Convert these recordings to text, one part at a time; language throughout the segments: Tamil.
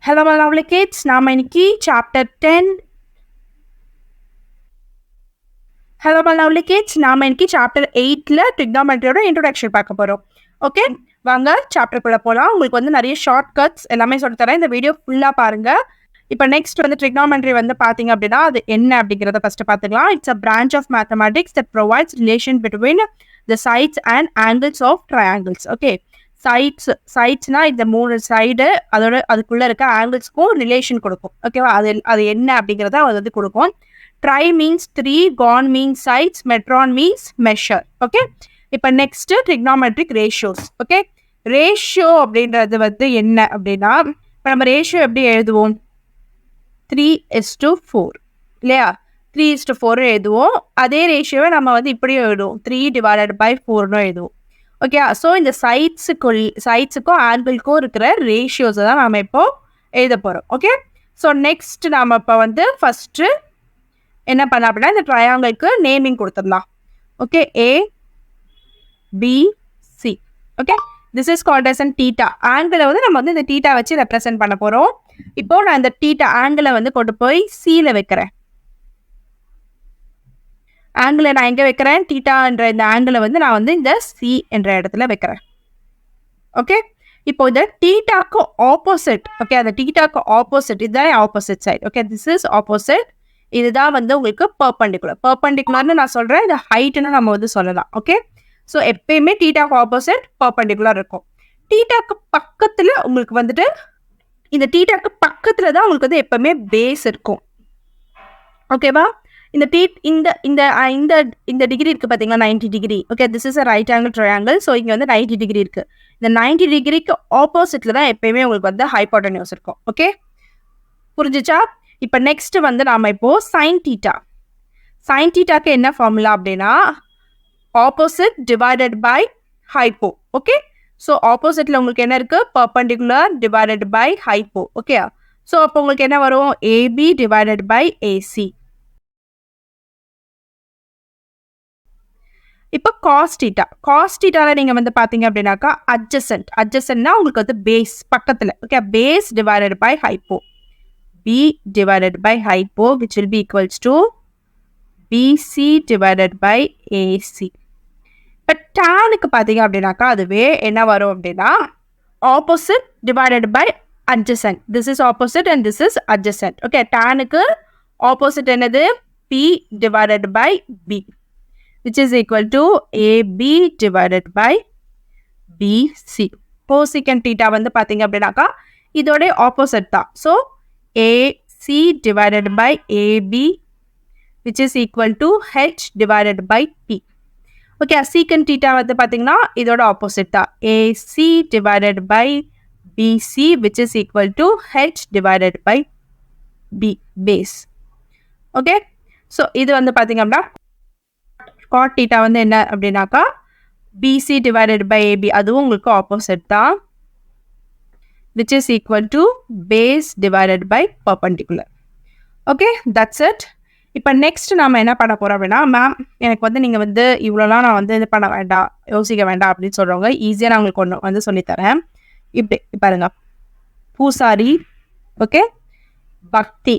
Hello, my lovely kids. நாம இன்னைக்கு chapter 10. Hello, my lovely kids. நாம இன்னைக்கு chapter 8ல trigonometryயோட introduction பார்க்க போறோம். ஓகே, வாங்க சாப்டருக்குள்ள போலாம். உங்களுக்கு வந்து நிறைய ஷார்ட் கட்ஸ் எல்லாமே சொல்லி தரேன். இந்த வீடியோ ஃபுல்லா பாருங்க. இப்போ நெக்ஸ்ட் வந்து trigonometry வந்து பாத்தீங்க அப்படின்னா அது என்ன அப்படிங்கறத ஃபர்ஸ்ட் பாத்துக்கலாம். It's a branch of mathematics that provides relation between the sides and angles of triangles. Okay, சைட்ஸ்னா இந்த மூணு சைடு அதோட அதுக்குள்ள இருக்க ஆங்கிள்ஸ்க்கும் ரிலேஷன் கொடுக்கும். ஓகேவா, அது என்ன அப்படிங்கிறத அது வந்து கொடுக்கும். Tri means 3, gon means sides, metron means measure. Okay, இப்போ next trigonometric ratios. Okay, ratio அப்படின்றது வந்து என்ன அப்படின்னா, இப்போ நம்ம ரேஷியோ எப்படி எழுதுவோம்? 3:4 இல்லையா? 3:4 எழுதுவோம். அதே ரேஷியோவை நம்ம வந்து இப்படியும் எழுதுவோம், 3/4 எழுதுவோம். ஓகே, ஸோ இந்த சைட்ஸுக்கும் ஆங்கிள்க்கும் இருக்கிற ரேஷியோஸை தான் நாம் இப்போ எழுத போகிறோம். ஓகே, ஸோ நெக்ஸ்ட் நாம் இப்போ வந்து ஃபஸ்ட்டு என்ன பண்ணலாம் அப்படின்னா இந்த ட்ரையாங்கிளுக்கு நேமிங் கொடுத்துடலாம். Okay, ABC. Okay, this is called as an theta. ஆங்கிளை வந்து நம்ம வந்து இந்த தீட்டா வச்சு ரெப்ரசென்ட் பண்ண போகிறோம். இப்போ நான் இந்த தீட்டா ஆங்கிளை வந்து கொண்டு போய் சியில் வைக்கிறேன். ஆங்கிளை நான் எங்கே வைக்கிறேன்? தீட்டா என்ற இந்த ஆங்கிளை வந்து நான் வந்து இந்த சி என்ற இடத்துல வைக்கிறேன். ஓகே, இப்போ இந்த தீட்டாக்கு ஆப்போசிட். ஓகே, அந்த தீட்டாக்கு ஆப்போசிட் இதுதான் opposite side. Okay, this is opposite. இதுதான் வந்து உங்களுக்கு பர்பண்டிகுலர். பர்பண்டிகுலர்னு நான் சொல்கிறேன், இது ஹைட்டுன்னு நம்ம வந்து சொல்லலாம். ஓகே, ஸோ எப்பயுமே தீட்டாக்கு ஆப்போசிட் பர்பண்டிகுலர் இருக்கும். தீட்டாக்கு பக்கத்தில் உங்களுக்கு வந்துட்டு இந்த தீட்டாக்கு பக்கத்தில் தான் உங்களுக்கு வந்து எப்பவுமே பேஸ் இருக்கும். ஓகேவா, இந்த இந்த டிகிரி இருக்குது பார்த்தீங்களா, 90 degree. Okay, this is a right angle triangle. So இங்கே வந்து 90 டிகிரி இருக்குது. இந்த 90 டிகிரிக்கு ஆப்போசிட்டில் தான் எப்பயுமே உங்களுக்கு வந்து ஹைபோட்டென்யூஸ் இருக்கும். ஓகே, புரிஞ்சிச்சா? இப்போ நெக்ஸ்ட் வந்து நாம் இப்போது சைன் தீட்டா. சைன் தீட்டாக்கு என்ன ஃபார்முலா அப்படின்னா opposite divided by hypo. Okay, so ஆப்போசிட்டில் உங்களுக்கு என்ன இருக்குது? Perpendicular divided by hypo. Okay, so அப்போ உங்களுக்கு என்ன வரும்? AB divided by AC. இப்போ காஸ்டீட்டா. காஸ்டீட்டாவில் நீங்கள் வந்து பார்த்தீங்க அப்படின்னாக்கா அட்ஜசன்ட்னா உங்களுக்கு வந்து பேஸ் பக்கத்தில். Okay, base divided by hypo. B divided by hypo which will be equals to BC divided by AC. இப்போ டேனுக்கு பார்த்தீங்க அப்படின்னாக்கா அதுவே என்ன வரும் அப்படின்னா opposite divided by adjacent. This is opposite and this is adjacent. Okay, டேனுக்கு ஆப்போசிட் என்னது? B divided by B which is equal to AB divided by BC. Cosecant theta வந்து பார்த்தீங்க அப்படின்னாக்கா இதோட ஆப்போசிட் தான். So AC divided by AB which is equal to H divided by P. Okay, secant theta வந்து பார்த்தீங்கன்னா இதோட ஆப்போசிட் தான், AC divided by BC which is equal to H divided by B base. Okay, so இது வந்து பார்த்தீங்க அப்படின்னா காட் தீட்டா வந்து என்ன அப்படின்னாக்கா பிசி டிவைடட் பை ஏபி, அதுவும் உங்களுக்கு ஆப்போசிட் தான், which is equal to base divided by perpendicular. Okay, that's it. இப்போ நெக்ஸ்ட் நாம் என்ன பண்ண போகிறோம் அப்படின்னா, மேம் எனக்கு வந்து நீங்கள் வந்து இவ்வளோலாம் நான் வந்து இது பண்ண வேண்டாம், யோசிக்க வேண்டாம் அப்படின்னு சொல்கிறவங்க ஈஸியாக நான் உங்களுக்கு ஒன்று வந்து சொல்லித்தரேன். இப்படி பாருங்க, பூசாரி, ஓகே, பக்தி,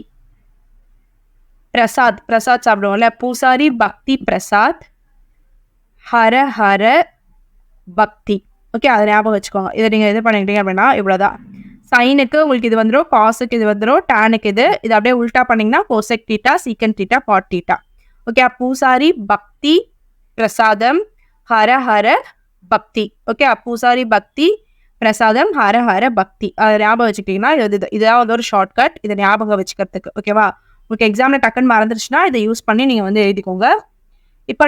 பிரசாத் சாப்பிடுவோம்ல, பூசாரி, பக்தி, பிரசாத், ஹர ஹர பக்தி. ஓகே, அதை ஞாபகம் வச்சுக்கோங்க. இதை நீங்கள் இது பண்ணிக்கிட்டீங்க அப்படின்னா இவ்வளோதான். சைனுக்கு உங்களுக்கு இது வந்துடும், காசுக்கு இது வந்துடும், டேனுக்கு இது அப்படியே உல்ட்டா பண்ணிங்கன்னா cosec theta, secant theta, cot theta. Okay, பூசாரி, பக்தி, பிரசாதம், ஹர ஹர பக்தி. ஓகே, பூசாரி, பக்தி, பிரசாதம், ஹர ஹர பக்தி. அதை ஞாபகம் வச்சுக்கிட்டிங்கன்னா இதான் வந்து ஒரு ஷார்ட்கட், இதை ஞாபகம் வச்சுக்கிறதுக்கு. ஓகேவா, உங்களுக்கு எக்ஸாமில் டக்குன்னு மறந்துருச்சுன்னா இதை யூஸ் பண்ணி நீங்கள் வந்து எழுதிக்கோங்க. இப்போ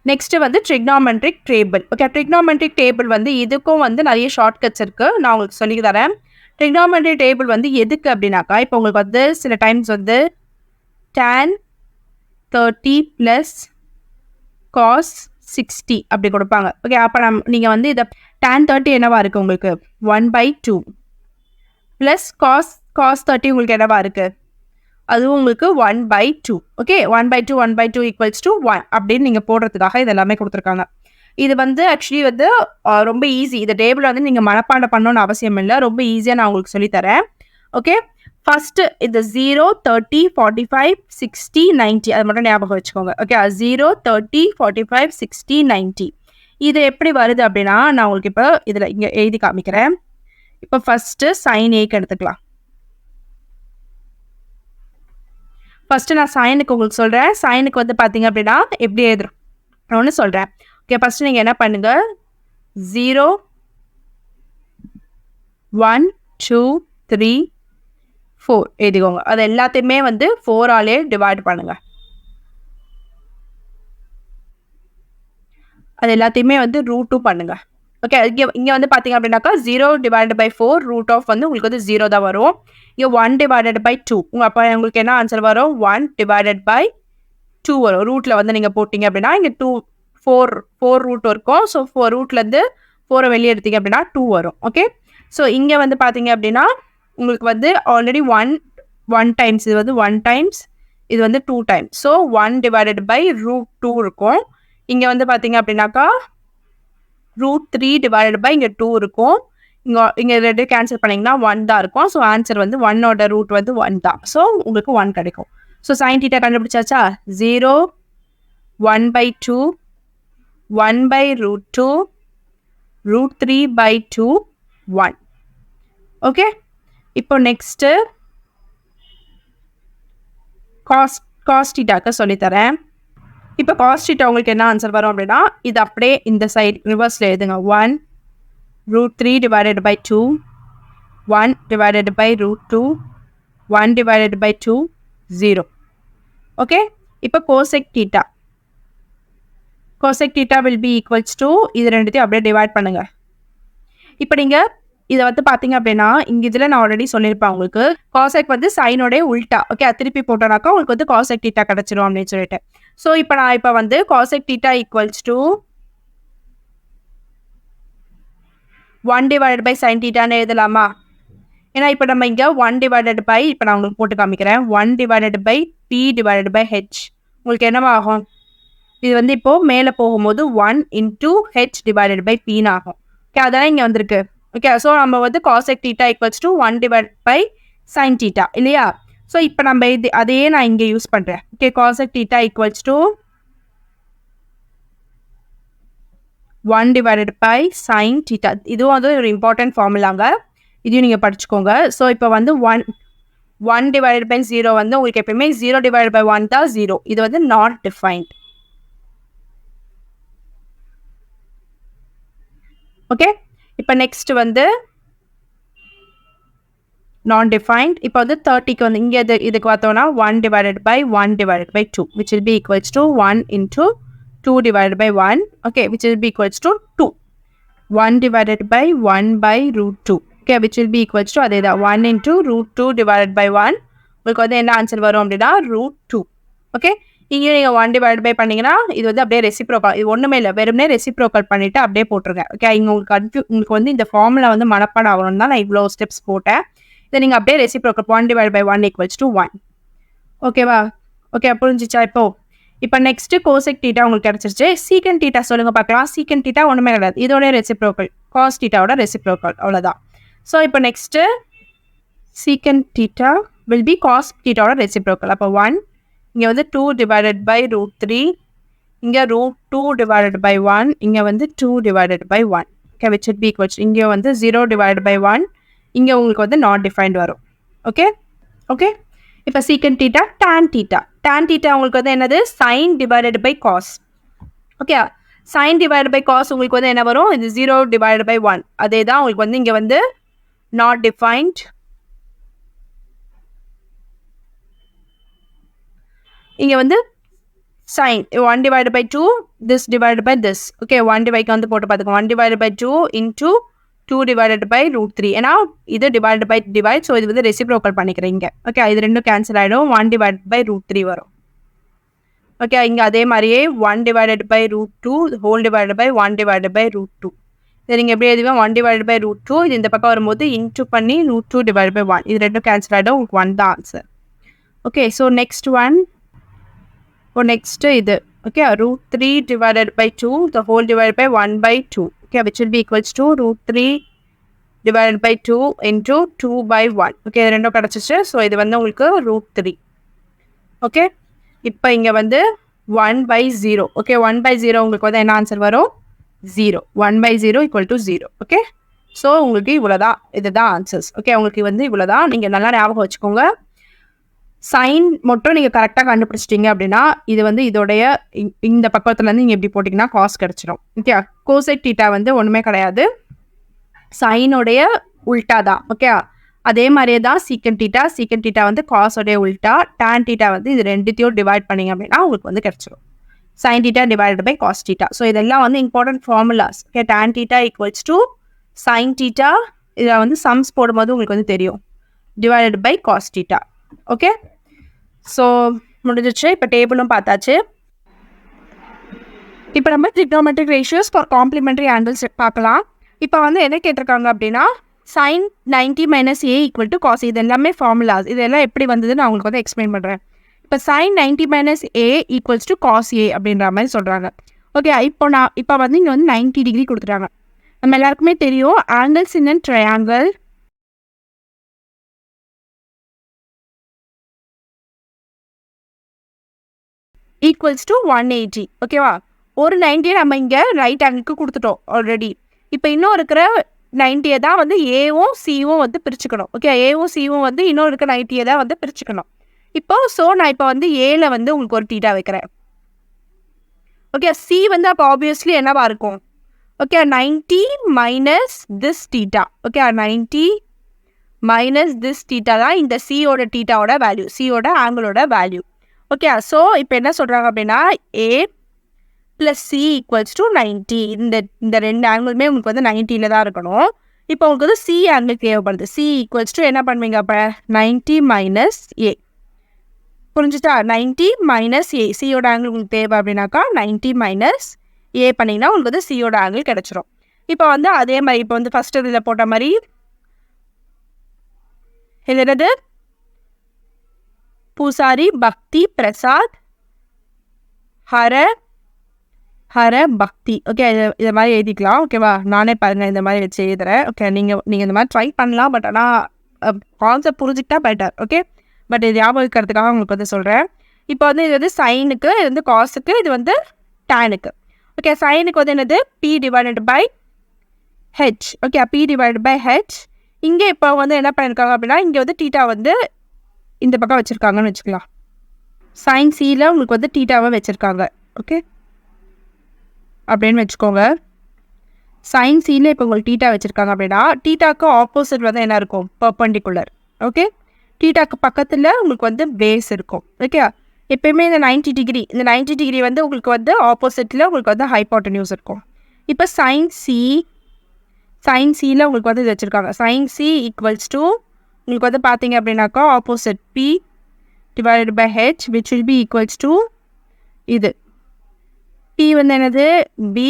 நெக்ஸ்ட்டு வந்து trigonometric table. Okay, trigonometric table வந்து இதுக்கும் வந்து நிறைய ஷார்ட்கட்ஸ் இருக்குது, நான் உங்களுக்கு சொல்லி தரேன். ட்ரிக்னாமெட்ரிக் டேபிள் வந்து எதுக்கு அப்படின்னாக்கா, இப்போ உங்களுக்கு வந்து சில டைம்ஸ் வந்து tan 30 + cos 60 அப்படி கொடுப்பாங்க. ஓகே, அப்போ நீங்கள் வந்து இதை tan 30 என்னவா இருக்குது உங்களுக்கு 1/2 ப்ளஸ் cos 30 உங்களுக்கு என்னவா இருக்குது, அதுவும் உங்களுக்கு 1/2. ஓகே, 1/2 ஈக்குவல்ஸ் டு 1 அப்படின்னு நீங்கள் போடுறதுக்காக இது எல்லாமே கொடுத்துருக்காங்க. இது வந்து ஆக்சுவலி வந்து ரொம்ப ஈஸி. இந்த டேபிள் வந்து நீங்க மனப்பாடம் பண்ணணும்னு அவசியம் இல்ல. ரொம்ப ஈஸியா நான் உங்களுக்கு சொல்லி தரேன். ஓகே. ஃபர்ஸ்ட் இந்த 0, 30, 45, 60, 90 அது மட்டும் ஞாபகம் வச்சுக்கோங்க. ஓகே. 0, 30, 45, 60, 90 இது எப்படி வருது அப்படின்னா, நான் உங்களுக்கு இப்போ இதுல இங்க எழுதி காமிக்கிறேன். இப்போ ஃபர்ஸ்ட் sin Aக்கு எடுத்துக்கலாம். ஃபர்ஸ்ட் நான் சைனுக்கு உங்களுக்கு சொல்றேன். சைனுக்கு வந்து பாத்தீங்க அப்படின்னா எப்படி எழுதுறோம்னு சொல்றேன். ஓகே. ஃபர்ஸ்ட் நீங்க என்ன பண்ணுங்க, 0, 1, 2, 3, 4 எழுதிக்கோங்க. அது எல்லாத்தையுமே வந்து 4 ஆலே டிவைட் பண்ணுங்க. அது எல்லாத்தையுமே வந்து √2 பண்ணுங்க. ஓகே. இங்க வந்து பாத்தீங்க அப்படின்னாக்கா 0 டிவைடட் பை 4 ரூட் ஆஃப் வந்து உங்களுக்கு வந்து 0 தான் வரும். இங்க 1 டிவைடட் பை 2 அப்ப உங்களுக்கு என்ன ஆன்சர் வரும், 1 டிவைடட் பை 2 வரும். ரூட்ல வந்து நீங்க போட்டீங்க அப்படின்னா இங்க 4 ரூட் இருக்கும். ஸோ 4 ரூட்ல இருந்து 4 வெளியே எடுத்தீங்க அப்படின்னா 2 வரும். ஓகே. ஸோ இங்க வந்து பாத்தீங்க அப்படின்னா உங்களுக்கு வந்து ஆல்ரெடி 1 டைம்ஸ், இது வந்து 1 டைம்ஸ், இது வந்து 2 டைம்ஸ். ஸோ 1 டிவைடட் பை √2 இருக்கும். இங்க வந்து பாத்தீங்க அப்படின்னாக்கா √3 டிவைடட் பை இங்க 2 இருக்கும். இங்க ரெண்டு கேன்சல் பண்ணீங்கன்னா 1 தான் இருக்கும். ஸோ ஆன்சர் வந்து 1ஓட ரூட் வந்து 1 தான். ஸோ உங்களுக்கு 1 கிடைக்கும். So sin θ கண்டுபிடிச்சாச்சா? 0, 1 by 2, 1 by √2, √3 by 2, 1. Okay. இப்போ நெக்ஸ்ட் cos θ சொல்லித்தரேன். இப்போ cos θ உங்களுக்கு என்ன ஆன்சர் வரும் அப்படின்னா, இது அப்படியே இந்த சைடு ரிவர்ஸ்ல எழுதுங்க. 1 √3 divided by 2, 1 divided by √2, 1 divided by 2, 0. Okay. இப்போ cosec θ. cosec θ will be equals to இது ரெண்டுத்தையும் அப்படியே டிவைட் பண்ணுங்க. இப்போ நீங்க இதை வந்து பார்த்தீங்க அப்படின்னா இங்கே இதில் நான் ஆல்ரெடி சொல்லியிருப்பேன் உங்களுக்கு, cosec வந்து சைனோடைய உல்ட்டா. ஓகே. திருப்பி போட்டோம்னாக்கா உங்களுக்கு வந்து cosec θ கிடச்சிரும் அப்படின்னு சொல்லிட்டு. ஸோ இப்போ நான் இப்போ வந்து cosec θ equals to 1 divided by sin θன்னு எழுதலாமா? ஏன்னா இப்போ நம்ம இங்கே 1 divided by, இப்போ நான் உங்களுக்கு போட்டு காமிக்கிறேன், 1 divided by p divided by h உங்களுக்கு என்னவா ஆகும்? இது வந்து இப்போ மேலே போகும்போது 1 into h divided by p ஆகும். ஓகே. அதெல்லாம் இங்கே வந்திருக்கு. ஓகே. ஸோ நம்ம வந்து cosec θ equals to 1 divided by sin θ இல்லையா? ஸோ இப்போ நம்ம இது அதையே நான் இங்கே யூஸ் பண்ணுறேன். Okay. cosec θ equals to 1 divided by sin θ. இதுவும் வந்து ஒரு இம்பார்ட்டன்ட் ஃபார்முலாங்க, இதையும் நீங்கள் படிச்சுக்கோங்க. ஸோ இப்போ வந்து 1 divided by 0 வந்து உங்களுக்கு எப்பயுமே 0 divided by 1 தான் 0. இது வந்து நாட் டிஃபைன்ட். ஓகே. இப்போ நெக்ஸ்ட் வந்து நான் டிஃபைன்ட். இப்போ வந்து 30க்கு வந்து இங்கே இதுக்கு பார்த்தோம்னா 1 divided by 1 divided by 2 which will be equals to 1 into 2 divided by 1, okay, which will be equals to 2. 1 divided by 1 by √2, okay, which will be equals to அதே தான் 1 into √2 divided by 1. உங்களுக்கு வந்து என்ன ஆன்சர் வரும் அப்படின்னா √2. ஓகே. இங்கே நீங்கள் 1 டிவைட் பை பண்ணிங்கன்னா இது வந்து அப்படியே ரெசிப்ரோக்கல், இது ஒன்றுமே இல்லை, வெறுமனே ரெசிப்ரோக்கல் பண்ணிவிட்டு அப்படியே போட்டுருங்க. ஓகே. இங்கே உங்களுக்கு வந்து இந்த ஃபார்முலா வந்து மனப்பாடம் ஆகணும்னு தான் நான் இவ்வளோ ஸ்டெப்ஸ் போட்டேன். இதை நீங்கள் அப்படியே reciprocal 1 divided by 1 equals to 1. ஓகேவா? ஓகே. புரிஞ்சிச்சா? இப்போ நெக்ஸ்ட் cosec θ உங்களுக்கு கிடச்சிருச்சு. secant θ சொல்லுங்க பார்க்கலாம். secant θ ஒன்றுமே கிடையாது, இதோட ரெசிப்ரோக்கல், cos θவோட ரெசிப்ரோக்கல், அவ்வளோதான். ஸோ இப்போ next secant θ will be cos θவோட ரெசிப்ரோக்கல். அப்போ 1, இங்கே வந்து 2 divided by √3, இங்கே √2 divided by 1, இங்கே வந்து 2 divided by 1, okay, which would be equals to இங்கே வந்து 0 divided by 1, இங்கே உங்களுக்கு வந்து நாட் டிஃபைன்ட் வரும். ஓகே. ஓகே. இப்போ secant θ, tan θ. tan θ உங்களுக்கு வந்து என்னது, sin divided by cos. Okay. sin divided by cos உங்களுக்கு வந்து என்ன வரும், இது 0 divided by 1. அதே தான் உங்களுக்கு வந்து இங்கே வந்து நாட் டிஃபைன்ட். இங்கே வந்து sin 1 divided by 2, this divided by this. Okay. 1 டிவைக்கு வந்து போட்டு பார்த்துக்கோங்க. 1 divided by 2 into 2 divided by √3. ஏன்னா இது divided by divide, ஸோ இது வந்து ரெசிப்ரோக்கல் பண்ணிக்கிறீங்க. ஓகே. இது ரெண்டும் கேன்சல் ஆகிடும். 1 divided by √3 வரும். ஓகே. இங்கே அதே மாதிரியே 1 divided by √2 whole divided by 1 divided by √2. இது நீங்கள் எப்படி எழுதுவேன், 1 divided by √2, இது இந்த பக்கம் வரும்போது இன்ட்டு பண்ணி √2 divided by 1, இது ரெண்டும் கேன்சல் ஆகிடும். உங்களுக்கு 1 தான் answer. Okay. So next one, இப்போ நெக்ஸ்ட்டு இது Okay, root 3 divided by 2, the whole divided by 1 by 2. Okay, which will be equals to root 3 divided by 2 into 2 by 1. Okay, இது ரெண்டும் கிடச்சிச்சு. ஸோ இது வந்து உங்களுக்கு root 3. ஓகே, இப்போ இங்கே வந்து 1 by 0. ஓகே, 1 by 0 உங்களுக்கு வந்து என்ன ஆன்சர் வரும்? 0. 1 by 0 equal to 0. Okay, so உங்களுக்கு இவ்வளோதான், இதுதான் ஆன்சர்ஸ். ஓகே, உங்களுக்கு வந்து இவ்வளோதான். நீங்கள் நல்லா ஞாபகம் வச்சுக்கோங்க. சைன் மட்டும் நீங்கள் கரெக்டாக கண்டுபிடிச்சிட்டிங்க அப்படின்னா இது வந்து இதோடைய இந்த பக்கத்துலேருந்து நீங்கள் எப்படி போட்டிங்கன்னா காஸ் கிடச்சிடும். ஓகே, கோசெக் டீட்டா வந்து ஒன்றுமே கிடையாது, சைனோடைய உல்ட்டா தான். ஓகே, அதே மாதிரியே தான் சீக்கன் டீட்டா வந்து காஸோடைய உல்ட்டா, டேன் டீட்டா வந்து இது ரெண்டுத்தையும் டிவைட் பண்ணிங்க அப்படின்னா உங்களுக்கு வந்து கிடச்சிடும். Sine theta divided by cos theta. So இதெல்லாம் வந்து important formulas. Okay, tan theta equals to sine theta, இதில் வந்து சம்ஸ் போடும்போது உங்களுக்கு வந்து தெரியும், divided by cos theta. Okay, so முடிஞ்சிச்சு. இப்போ டேபிளும் பார்த்தாச்சு. இப்போ நம்ம trigonometric ratios for complementary angles பார்க்கலாம். இப்போ வந்து என்ன கேட்டிருக்காங்க அப்படின்னா sin 90 minus a equal to cos. இது எல்லாமே ஃபார்முலாஸ். இதெல்லாம் எப்படி வந்ததுன்னு நான் உங்களுக்கு வந்து எக்ஸ்பிளைன் பண்ணுறேன். இப்போ sin 90 minus a equals to cos a அப்படின்ற மாதிரி சொல்கிறாங்க. ஓகே, இப்போ வந்து இங்கே வந்து 90 டிகிரி கொடுத்துட்டாங்க. நம்ம எல்லாருக்குமே தெரியும் angles in and triangle equals to 180. ஓகேவா, ஒரு 90 நம்ம இங்கே ரைட் ஆங்கிளுக்கு கொடுத்துட்டோம் ஆல்ரெடி. இப்போ இன்னும் இருக்கிற 90 தான் வந்து ஏவும் சிவும் வந்து பிரிச்சுக்கணும். ஓகே, ஏவும் சிவும் வந்து இன்னும் இருக்கிற 90 தான் வந்து பிரிச்சுக்கணும். இப்போ ஸோ நான் இப்போ வந்து ஏல வந்து உங்களுக்கு ஒரு டீட்டா வைக்கிறேன். ஓகே, சி வந்து அப்போ ஆப்வியஸ்லி என்னவா இருக்கும்? Okay, 90 minus this theta. Okay, 90 minus this theta தான் இந்த சியோட டீட்டாவோட வேல்யூ, சியோட ஆங்கிளோட வேல்யூ. ஓகே, ஸோ இப்போ என்ன சொல்கிறாங்க அப்படின்னா ஏ ப்ளஸ் சி ஈக்குவல்ஸ் டு 90. இந்த ரெண்டு ஆங்கிளுமே உங்களுக்கு வந்து 90ல் தான் இருக்கணும். இப்போ உங்களுக்கு வந்து சி ஆங்கிள் தேவைப்படுது. சி ஈக்குவல்ஸ் டு என்ன பண்ணுவீங்க அப்போ 90 மைனஸ் ஏ. புரிஞ்சுட்டா? 90 மைனஸ் ஏ, சியோட ஆங்கிள் உங்களுக்கு தேவை அப்படின்னாக்கா 90 மைனஸ் ஏ பண்ணிங்கன்னா உங்களுக்கு வந்து சியோட ஆங்கிள் கிடச்சிரும். இப்போ வந்து அதே மாதிரி இப்போ வந்து ஃபஸ்ட்டு இதில் போட்ட மாதிரி இது என்னது பூசாரி பக்தி பிரசாத் ஹர பக்தி. ஓகே, இதை மாதிரி எழுதிக்கலாம். ஓகேவா, நானே பாருங்கள் இந்த மாதிரி வச்சு எழுதுறேன். ஓகே, நீங்கள் இந்த மாதிரி ட்ரை பண்ணலாம். பட் ஆனால் கான்செப்ட் புரிஞ்சுக்கிட்டா பெட்டர். ஓகே, பட் இது ஞாபகம் இருக்கிறதுக்காக உங்களுக்கு வந்து சொல்கிறேன். இப்போ வந்து இது வந்து சைனுக்கு, இது வந்து காஸுக்கு, இது வந்து டேனுக்கு. ஓகே, சைனுக்கு வந்து என்னது B divided by h. Okay, p divided by h. இங்கே இப்போ வந்து என்ன பண்ணியிருக்காங்க அப்படின்னா இங்கே வந்து டீட்டா வந்து இந்த பக்கம் வச்சுருக்காங்கன்னு வச்சுக்கலாம். சைன் சியில் உங்களுக்கு வந்து டீட்டாவை வச்சுருக்காங்க. ஓகே, அப்படின்னு வச்சுக்கோங்க. சைன் சியில் இப்போ உங்களுக்கு டீட்டா வச்சுருக்காங்க அப்படின்னா டீட்டாக்கு ஆப்போசிட் வந்து என்ன இருக்கும்? பர்பெண்டிகுலர். ஓகே, டீட்டாக்கு பக்கத்தில் உங்களுக்கு வந்து பேஸ் இருக்கும். ஓகே, எப்பயுமே இந்த 90 டிகிரி வந்து உங்களுக்கு வந்து ஆப்போசிட்டில் உங்களுக்கு வந்து ஹைப்போட்டன்யூஸ் இருக்கும். இப்போ சைன் சியில் உங்களுக்கு வந்து இது வச்சுருக்காங்க. சைன் சி ஈக்குவல்ஸ் டு உங்களுக்கு வந்து பார்த்தீங்க அப்படின்னாக்கா opposite p divided by h which will be equals to இது பி வந்து என்னது p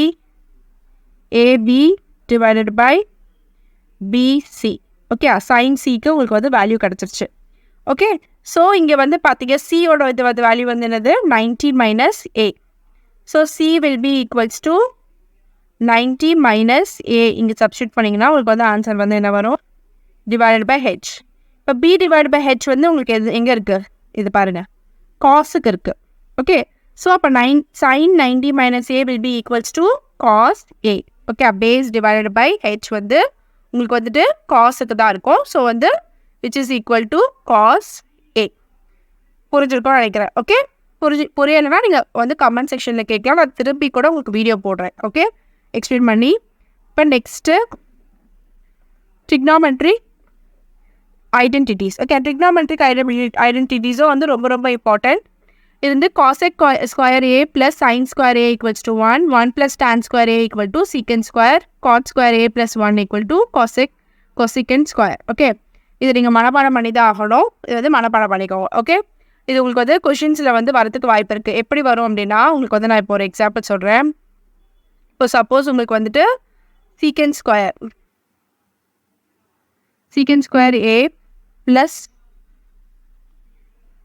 AB divided by BC. Okay, sine சிக்கு உங்களுக்கு வந்து வேல்யூ கிடச்சிருச்சு. ஓகே, ஸோ இங்கே வந்து பார்த்தீங்க சியோட இது வந்து வேல்யூ வந்து என்னது 90 minus A. So C will be equals to 90 minus A. இங்கே சப்ஸ்டியூட் பண்ணிங்கன்னா உங்களுக்கு வந்து ஆன்சர் வந்து என்ன வரும்? Divided by H. இப்போ பி டிவைட் பை ஹெச் வந்து உங்களுக்கு எங்கே இருக்குது? இது பாருங்கள், காஸுக்கு இருக்குது. ஓகே, ஸோ அப்போ sine 90 minus A will be equals to cos A. Okay, base divided by H வந்து உங்களுக்கு வந்துட்டு காஸுக்கு தான் இருக்கும். ஸோ வந்து which is equal to cos A. புரிஞ்சிருக்கோம் நினைக்கிறேன். ஓகே, புரியலைன்னா நீங்கள் வந்து கமெண்ட் செக்ஷனில் கேட்கலாம். நான் திருப்பி கூட உங்களுக்கு வீடியோ போடுறேன். ஓகே, எக்ஸ்பிளைன் பண்ணி. இப்போ next trigonometry identities. Okay, trigonometric ஐடென்டிட்டிஸும் வந்து ரொம்ப ரொம்ப இம்பார்ட்டன்ட். இது வந்து cosec square A plus sine square A equals to 1 plus tan square A equal to secant square cot square A plus 1 equal to cosecant square. Okay, இது நீங்கள் மனப்பாடம் பண்ணி தான் ஆகணும். இது வந்து மனப்பாடம் பண்ணிக்கோங்க. ஓகே, இது உங்களுக்கு வந்து கொஷின்ஸில் வந்து வரதுக்கு வாய்ப்பு இருக்குது. எப்படி வரும் அப்படின்னா உங்களுக்கு வந்து நான் இப்போ ஒரு எக்ஸாம்பிள் சொல்கிறேன். இப்போ சப்போஸ் உங்களுக்கு வந்துட்டு சீக்கன் ஸ்கொயர் ஏ ப்ளஸ்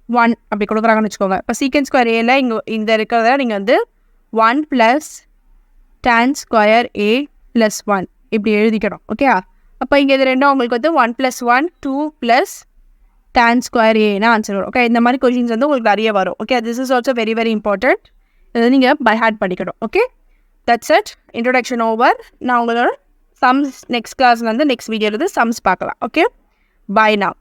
1 அப்படி கொடுக்குறாங்கன்னு வச்சுக்கோங்க. இப்போ சீக்கன் ஸ்கொயர் ஏல இந்த இருக்கிறத நீங்கள் வந்து 1 + tan ஸ்கொயர் A + 1 இப்படி எழுதிக்கணும். ஓகே, அப்போ இங்கே இது ரெண்டும் உங்களுக்கு வந்து 1 + 1 2 + tan ஸ்கொயர் ஏன்னா ஆன்சர் வரும். ஓகே, இந்த மாதிரி கொஷின்ஸ் வந்து உங்களுக்கு நிறைய வரும். Okay, this is also very very important. இதை நீங்கள் பை ஹார்ட் படிக்கணும். Okay, that's it. Introduction over. நான் உங்களோட சம்ஸ் நெக்ஸ்ட் கிளாஸ்லேருந்து நெக்ஸ்ட் வீடியோலேருந்து சம்ஸ் பார்க்கலாம். Okay, bye now.